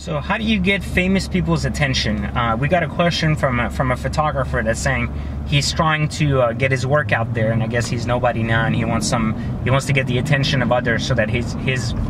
So how do you get famous people's attention? We got a question from a photographer that's saying he's trying to get his work out there, and I guess he's nobody now, and he wants to get the attention of others so that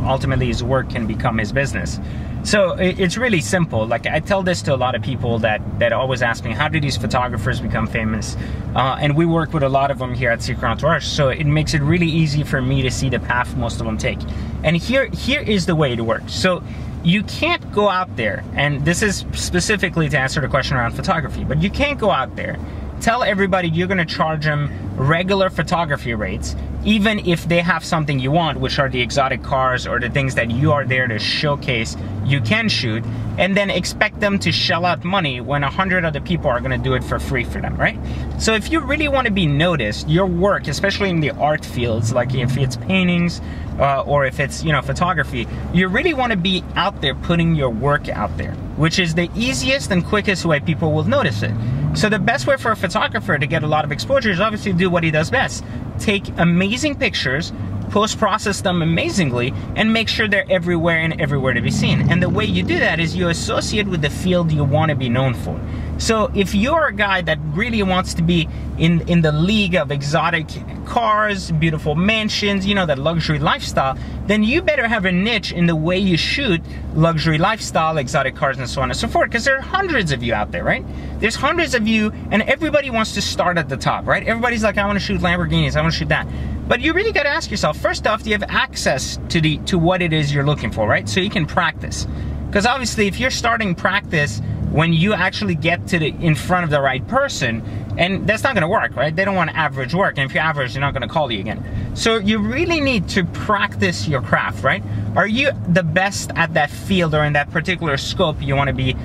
ultimately his work can become his business. So it's really simple. Like, I tell this to a lot of people that always ask me, how do these photographers become famous? And we work with a lot of them here at Secret Entourage, so it makes it really easy for me to see the path most of them take. And here is the way it works. So you can't go out there, and this is specifically to answer the question around photography, but you can't go out there, tell everybody you're going to charge them regular photography rates, even if they have something you want, which are the exotic cars or the things that you are there to showcase you can shoot, and then expect them to shell out money when 100 other people are going to do it for free for them, right? So if you really want to be noticed, your work, especially in the art fields, like if it's paintings or if it's, photography, you really want to be out there putting your work out there, which is the easiest and quickest way people will notice it. So the best way for a photographer to get a lot of exposure is obviously do what he does best. Take amazing pictures, post-process them amazingly, and make sure they're everywhere and everywhere to be seen. And the way you do that is you associate with the field you want to be known for. So if you're a guy that really wants to be in the league of exotic cars, beautiful mansions, that luxury lifestyle, then you better have a niche in the way you shoot luxury lifestyle, exotic cars, and so on and so forth, because there are hundreds of you out there, right? There's hundreds of you, and everybody wants to start at the top, right? Everybody's like, I want to shoot Lamborghinis, I want to shoot that. But you really got to ask yourself, first off, do you have access to what it is you're looking for, right? So you can practice. Because obviously, if you're starting practice when you actually get in front of the right person, and that's not going to work, right? They don't want average work, and if you're average, they're not going to call you again. So you really need to practice your craft, right? Are you the best at that field or in that particular scope you want to be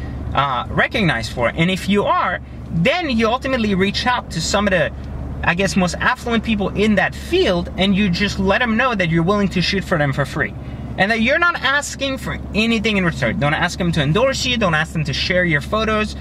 recognized for? And if you are, then you ultimately reach out to some of the, I guess, most affluent people in that field, and you just let them know that you're willing to shoot for them for free. And that you're not asking for anything in return. Don't ask them to endorse you. Don't ask them to share your photos.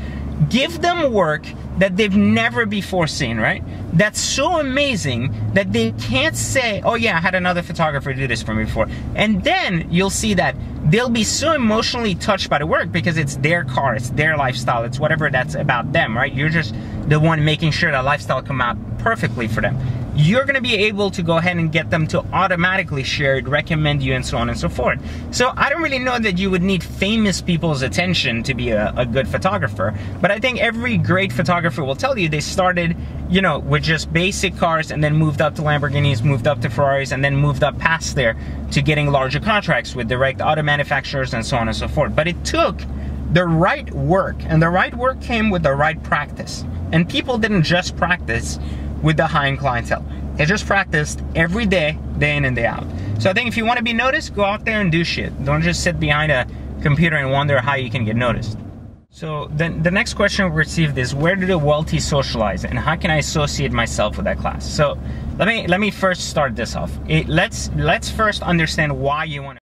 Give them work that they've never before seen, right? That's so amazing that they can't say, oh yeah, I had another photographer do this for me before. And then you'll see that they'll be so emotionally touched by the work because it's their car, it's their lifestyle, it's whatever that's about them, right? You're just the one making sure that lifestyle come out perfectly for them. You're going to be able to go ahead and get them to automatically share it, recommend you, and so on and so forth. So I don't really know that you would need famous people's attention to be a good photographer, but I think every great photographer will tell you they started, with just basic cars and then moved up to Lamborghinis, moved up to Ferraris, and then moved up past there to getting larger contracts with direct auto manufacturers and so on and so forth. But it took the right work, and the right work came with the right practice. And people didn't just practice with the high-end clientele. They just practiced every day, day in and day out. So I think if you want to be noticed, go out there and do shit. Don't just sit behind a computer and wonder how you can get noticed. So then the next question we received is, where do the wealthy socialize, and how can I associate myself with that class? So let me first start this off. Let's first understand why you want to